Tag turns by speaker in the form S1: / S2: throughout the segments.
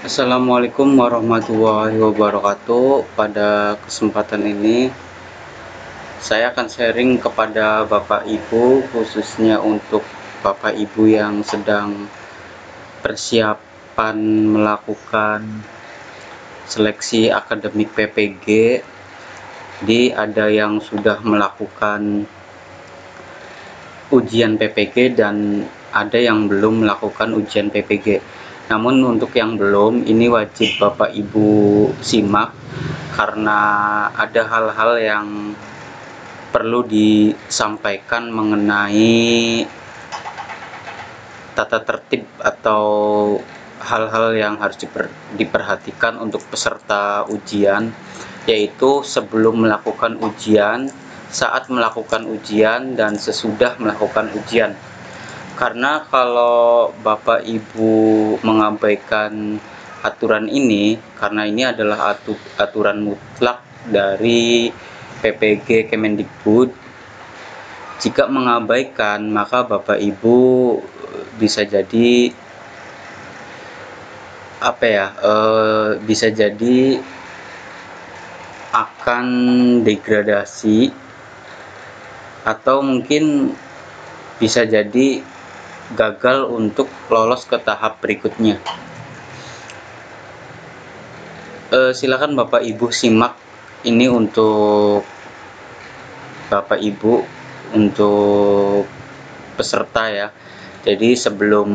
S1: Assalamualaikum warahmatullahi wabarakatuh. Pada kesempatan ini saya akan sharing kepada Bapak Ibu, khususnya untuk Bapak Ibu yang sedang persiapan melakukan seleksi akademik PPG. Jadi ada yang sudah melakukan ujian PPG dan ada yang belum melakukan ujian PPG. Namun untuk yang belum, ini wajib Bapak Ibu simak karena ada hal-hal yang perlu disampaikan mengenai tata tertib atau hal-hal yang harus diperhatikan untuk peserta ujian, yaitu sebelum melakukan ujian, saat melakukan ujian, dan sesudah melakukan ujian. Karena kalau Bapak Ibu mengabaikan aturan ini, karena ini adalah aturan mutlak dari PPG Kemendikbud, jika mengabaikan maka Bapak Ibu bisa jadi bisa jadi akan degradasi, atau mungkin bisa jadi gagal untuk lolos ke tahap berikutnya. Silakan Bapak Ibu simak ini untuk Bapak Ibu, untuk peserta ya. Jadi sebelum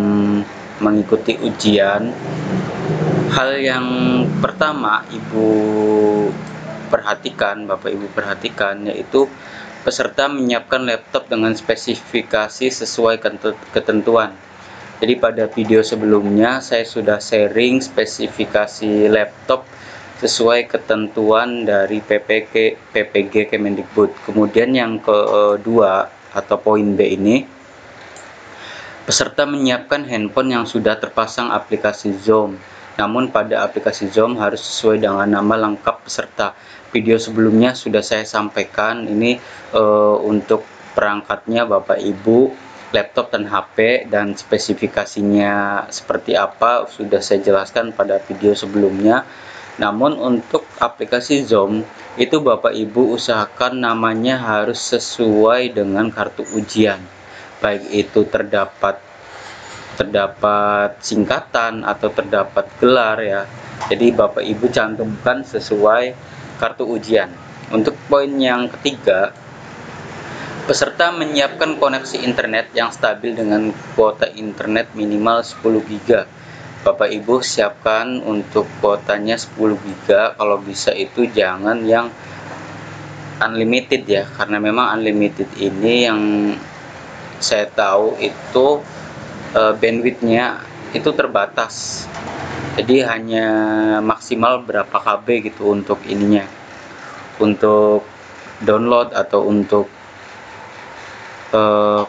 S1: mengikuti ujian, hal yang pertama Bapak Ibu perhatikan, yaitu peserta menyiapkan laptop dengan spesifikasi sesuai ketentuan. Jadi pada video sebelumnya saya sudah sharing spesifikasi laptop sesuai ketentuan dari PPG Kemendikbud. Kemudian yang kedua atau poin B ini, peserta menyiapkan handphone yang sudah terpasang aplikasi Zoom. Namun pada aplikasi Zoom harus sesuai dengan nama lengkap peserta. Video sebelumnya sudah saya sampaikan ini untuk perangkatnya Bapak Ibu, laptop dan HP, dan spesifikasinya seperti apa sudah saya jelaskan pada video sebelumnya. Namun untuk aplikasi Zoom itu Bapak Ibu usahakan namanya harus sesuai dengan kartu ujian, baik itu terdapat singkatan atau terdapat gelar ya. Jadi Bapak Ibu cantumkan sesuai kartu ujian. Untuk poin yang ketiga, peserta menyiapkan koneksi internet yang stabil dengan kuota internet minimal 10 GB. Bapak Ibu siapkan untuk kuotanya 10 GB, kalau bisa itu jangan yang unlimited ya, karena memang unlimited ini yang saya tahu itu bandwidthnya itu terbatas. Jadi hanya maksimal berapa KB gitu untuk ininya, untuk download atau untuk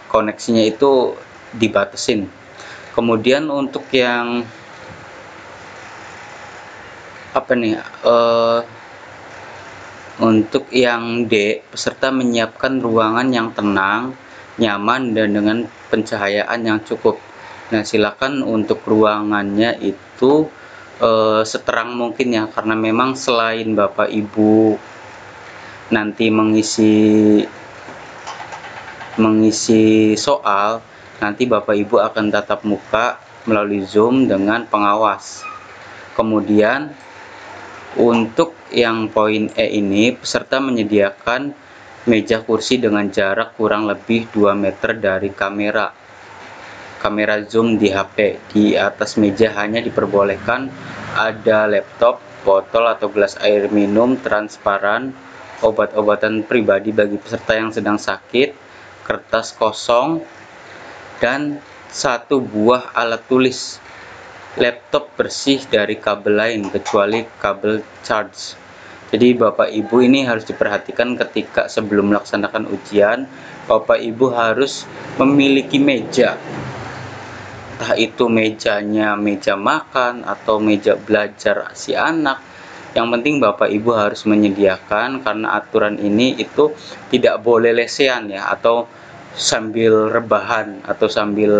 S1: koneksinya itu dibatasin. Kemudian untuk yang untuk yang D, peserta menyiapkan ruangan yang tenang, nyaman, dan dengan pencahayaan yang cukup. Nah, silakan untuk ruangannya itu seterang mungkin ya, karena memang selain Bapak Ibu nanti mengisi soal, nanti Bapak Ibu akan tatap muka melalui Zoom dengan pengawas. Kemudian untuk yang poin E ini, peserta menyediakan meja kursi dengan jarak kurang lebih 2 meter dari kamera Zoom di HP. Di atas meja hanya diperbolehkan ada laptop, botol atau gelas air minum transparan, obat-obatan pribadi bagi peserta yang sedang sakit, kertas kosong, dan 1 buah alat tulis. Laptop bersih dari kabel lain kecuali kabel charge. Jadi Bapak Ibu ini harus diperhatikan ketika sebelum melaksanakan ujian, Bapak Ibu harus memiliki meja. Entah itu mejanya meja makan atau meja belajar si anak. Yang penting Bapak Ibu harus menyediakan, karena aturan ini itu tidak boleh lesehan ya, atau sambil rebahan atau sambil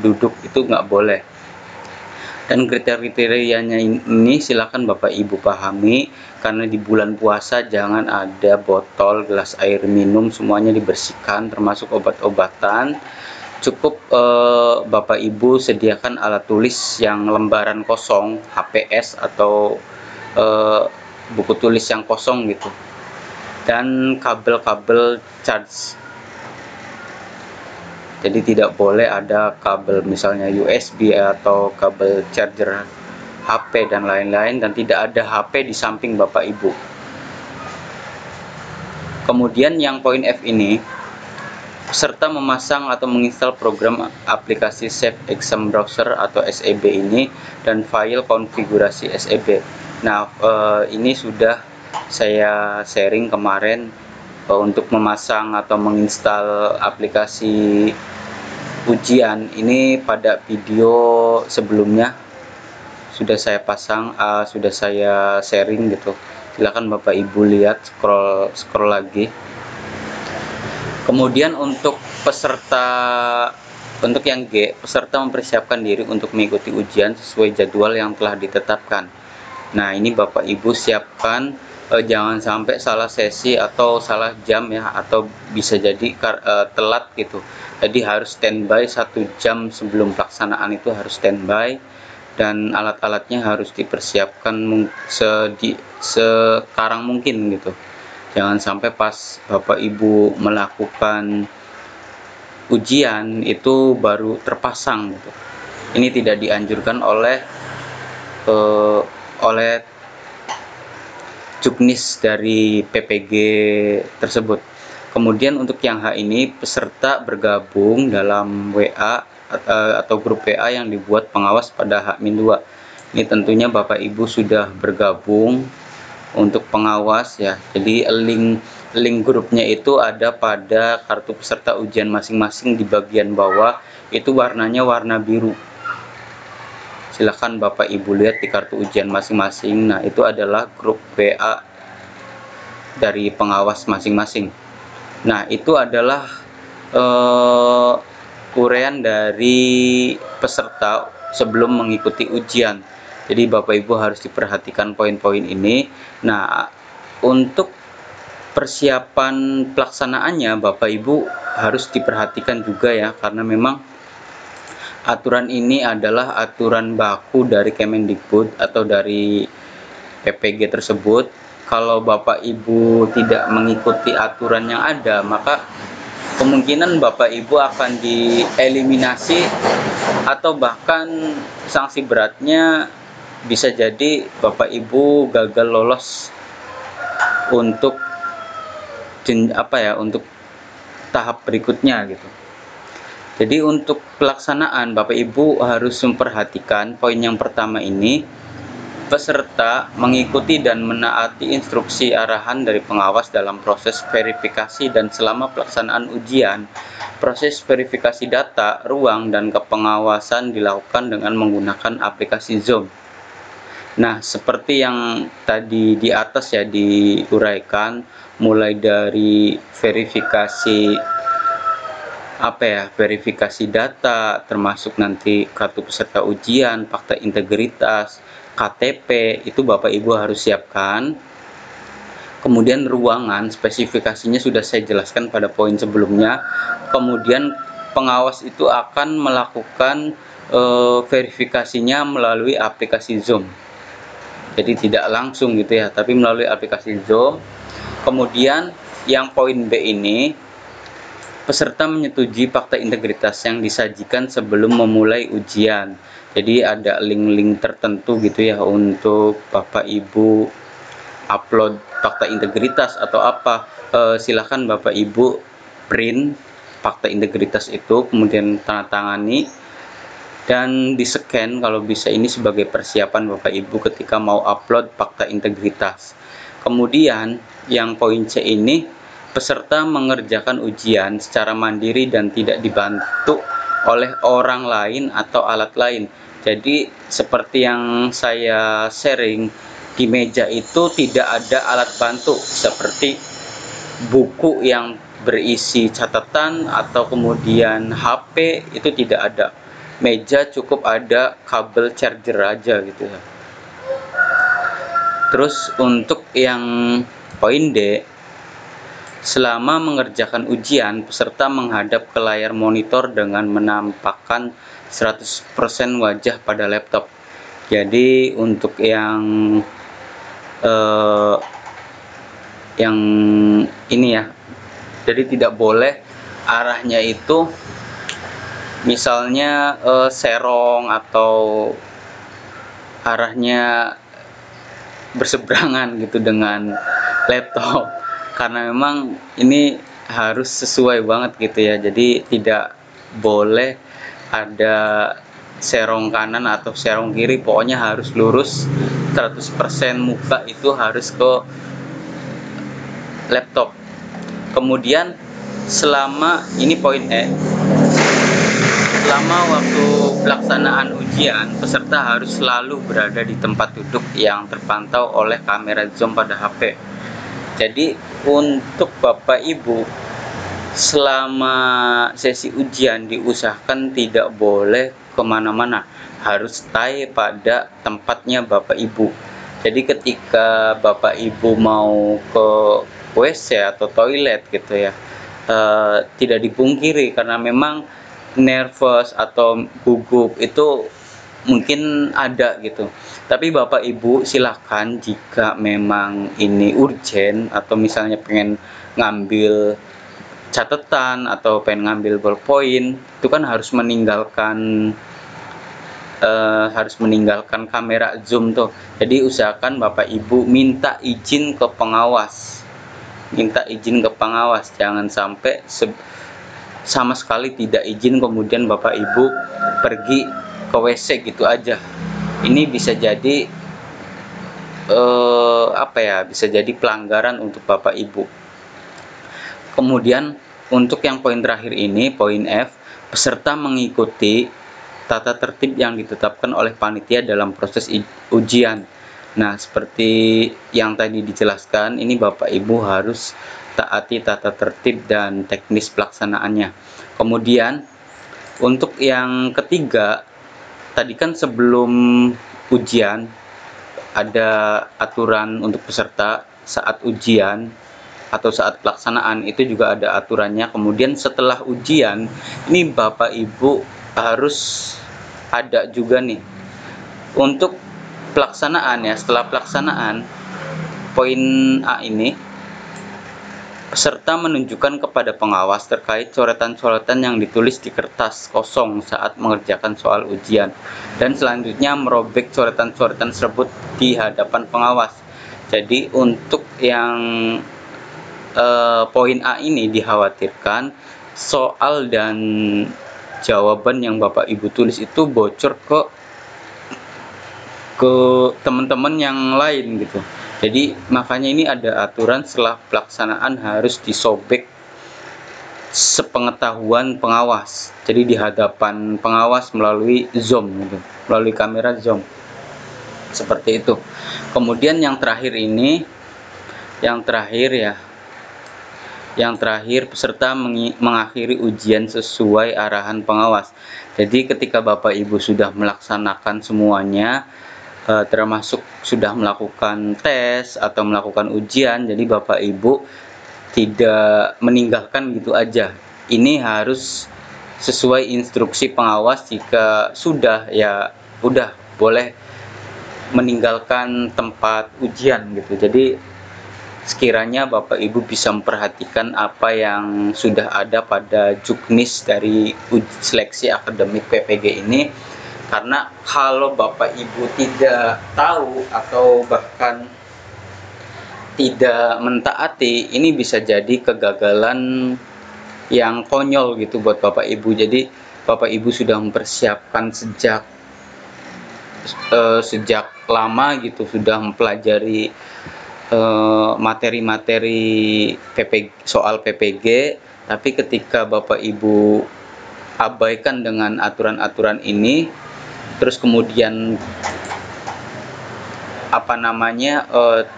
S1: duduk itu nggak boleh. Dan kriterianya ini silakan Bapak Ibu pahami, karena di bulan puasa jangan ada botol, gelas air minum, semuanya dibersihkan termasuk obat-obatan. Cukup Bapak Ibu sediakan alat tulis yang lembaran kosong, HPS atau buku tulis yang kosong gitu, dan kabel-kabel charge. Jadi tidak boleh ada kabel misalnya USB atau kabel charger HP dan lain-lain, dan tidak ada HP di samping Bapak Ibu. Kemudian yang poin F ini, peserta memasang atau menginstal program aplikasi Safe Exam Browser atau SEB ini dan file konfigurasi SEB. Nah, ini sudah saya sharing kemarin untuk memasang atau menginstal aplikasi ujian ini pada video sebelumnya sudah saya pasang, sudah saya sharing gitu. Silakan Bapak Ibu lihat, scroll lagi. Kemudian untuk yang G, peserta mempersiapkan diri untuk mengikuti ujian sesuai jadwal yang telah ditetapkan. Nah, ini Bapak Ibu siapkan, jangan sampai salah sesi atau salah jam ya, atau bisa jadi telat gitu. Jadi harus standby 1 jam sebelum pelaksanaan, itu harus standby, dan alat-alatnya harus dipersiapkan sekarang mungkin gitu. Jangan sampai pas Bapak Ibu melakukan ujian itu baru terpasang gitu. Ini tidak dianjurkan oleh Juknis dari PPG tersebut. Kemudian untuk yang H ini, peserta bergabung dalam WA atau grup WA yang dibuat pengawas pada H-2. Ini tentunya Bapak Ibu sudah bergabung untuk pengawas ya. Jadi link grupnya itu ada pada kartu peserta ujian masing-masing, di bagian bawah itu warnanya warna biru. Silahkan Bapak Ibu lihat di kartu ujian masing-masing. Nah, itu adalah grup WA dari pengawas masing-masing. Nah, itu adalah uraian dari peserta sebelum mengikuti ujian. Jadi Bapak Ibu harus diperhatikan poin-poin ini. Nah, untuk persiapan pelaksanaannya Bapak Ibu harus diperhatikan juga ya, karena memang aturan ini adalah aturan baku dari Kemendikbud atau dari PPG tersebut. Kalau Bapak Ibu tidak mengikuti aturan yang ada, maka kemungkinan Bapak Ibu akan dieliminasi, atau bahkan sanksi beratnya bisa jadi Bapak Ibu gagal lolos untuk untuk tahap berikutnya gitu. Jadi untuk pelaksanaan Bapak Ibu harus memperhatikan poin yang pertama ini, peserta mengikuti dan menaati instruksi arahan dari pengawas dalam proses verifikasi dan selama pelaksanaan ujian. Proses verifikasi data, ruang, dan kepengawasan dilakukan dengan menggunakan aplikasi Zoom. Nah, seperti yang tadi di atas ya diuraikan, mulai dari verifikasi data, termasuk nanti kartu peserta ujian, fakta integritas, KTP, itu Bapak Ibu harus siapkan. Kemudian ruangan, spesifikasinya sudah saya jelaskan pada poin sebelumnya. Kemudian pengawas itu akan melakukan verifikasinya melalui aplikasi Zoom. Jadi tidak langsung gitu ya, tapi melalui aplikasi Zoom. Kemudian yang poin B ini, peserta menyetujui fakta integritas yang disajikan sebelum memulai ujian. Jadi ada link-link tertentu gitu ya untuk Bapak Ibu upload fakta integritas atau apa. Silahkan Bapak Ibu print fakta integritas itu, kemudian tanda tangani dan di-scan kalau bisa, ini sebagai persiapan Bapak Ibu ketika mau upload fakta integritas. Kemudian yang poin C ini, peserta mengerjakan ujian secara mandiri dan tidak dibantu oleh orang lain atau alat lain. Jadi seperti yang saya sharing, di meja itu tidak ada alat bantu seperti buku yang berisi catatan atau kemudian HP, itu tidak ada. meja cukup ada kabel charger aja gitu ya. Terus untuk yang poin D, selama mengerjakan ujian, peserta menghadap ke layar monitor dengan menampakkan 100% wajah pada laptop. Jadi untuk yang ini ya, jadi tidak boleh arahnya itu misalnya serong atau arahnya berseberangan gitu dengan laptop, karena memang ini harus sesuai banget gitu ya. Jadi tidak boleh ada serong kanan atau serong kiri, pokoknya harus lurus 100% muka itu harus ke laptop. Kemudian selama ini poin E, selama waktu pelaksanaan ujian, peserta harus selalu berada di tempat duduk yang terpantau oleh kamera zoom pada HP. Jadi untuk Bapak Ibu, selama sesi ujian diusahakan tidak boleh kemana-mana, harus stay pada tempatnya Bapak Ibu. Jadi ketika Bapak Ibu mau ke WC atau toilet gitu ya, tidak dipungkiri karena memang nervous atau gugup itu mungkin ada gitu. Tapi Bapak Ibu silahkan jika memang ini urgent atau misalnya pengen ngambil catatan atau pengen ngambil ballpoint, itu kan harus meninggalkan kamera zoom tuh. Jadi usahakan Bapak Ibu minta izin ke pengawas. Jangan sampai sama sekali tidak izin kemudian Bapak Ibu pergi ke WC gitu aja. Ini bisa jadi bisa jadi pelanggaran untuk Bapak Ibu. Kemudian untuk yang poin terakhir ini, poin F, peserta mengikuti tata tertib yang ditetapkan oleh panitia dalam proses ujian. Nah, seperti yang tadi dijelaskan, ini Bapak Ibu harus taati tata tertib dan teknis pelaksanaannya. Kemudian untuk yang ketiga, tadi kan sebelum ujian ada aturan untuk peserta saat ujian atau saat pelaksanaan, itu juga ada aturannya. Kemudian setelah ujian, ini Bapak Ibu harus ada juga nih untuk pelaksanaan ya. Setelah pelaksanaan, poin A ini, peserta menunjukkan kepada pengawas terkait coretan-coretan yang ditulis di kertas kosong saat mengerjakan soal ujian, dan selanjutnya merobek coretan-coretan tersebut di hadapan pengawas. Jadi untuk yang poin A ini dikhawatirkan soal dan jawaban yang Bapak Ibu tulis itu bocor ke teman-teman yang lain gitu. Jadi makanya ini ada aturan setelah pelaksanaan harus disobek sepengetahuan pengawas. Jadi di hadapan pengawas melalui zoom gitu, melalui kamera zoom. Seperti itu. Kemudian yang terakhir ini, yang terakhir peserta mengakhiri ujian sesuai arahan pengawas. Jadi ketika Bapak Ibu sudah melaksanakan semuanya, termasuk sudah melakukan tes atau melakukan ujian, jadi Bapak Ibu tidak meninggalkan gitu aja. Ini harus sesuai instruksi pengawas. Jika sudah, ya udah boleh meninggalkan tempat ujian gitu. Jadi sekiranya Bapak Ibu bisa memperhatikan apa yang sudah ada pada juknis dari seleksi akademik PPG ini, karena kalau Bapak Ibu tidak tahu atau bahkan tidak mentaati, ini bisa jadi kegagalan yang konyol gitu buat Bapak Ibu. Jadi Bapak Ibu sudah mempersiapkan sejak lama gitu, sudah mempelajari materi-materi soal PPG, tapi ketika Bapak Ibu abaikan dengan aturan-aturan ini, terus kemudian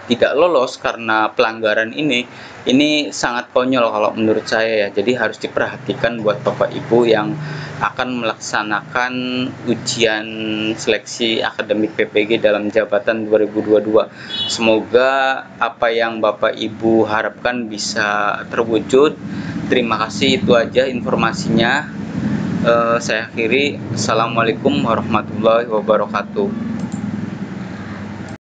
S1: tidak lolos karena pelanggaran ini sangat konyol kalau menurut saya ya. Jadi harus diperhatikan buat Bapak Ibu yang akan melaksanakan ujian seleksi akademik PPG dalam jabatan 2022. Semoga apa yang Bapak Ibu harapkan bisa terwujud. Terima kasih, itu aja informasinya. Saya akhiri. Assalamualaikum warahmatullahi wabarakatuh.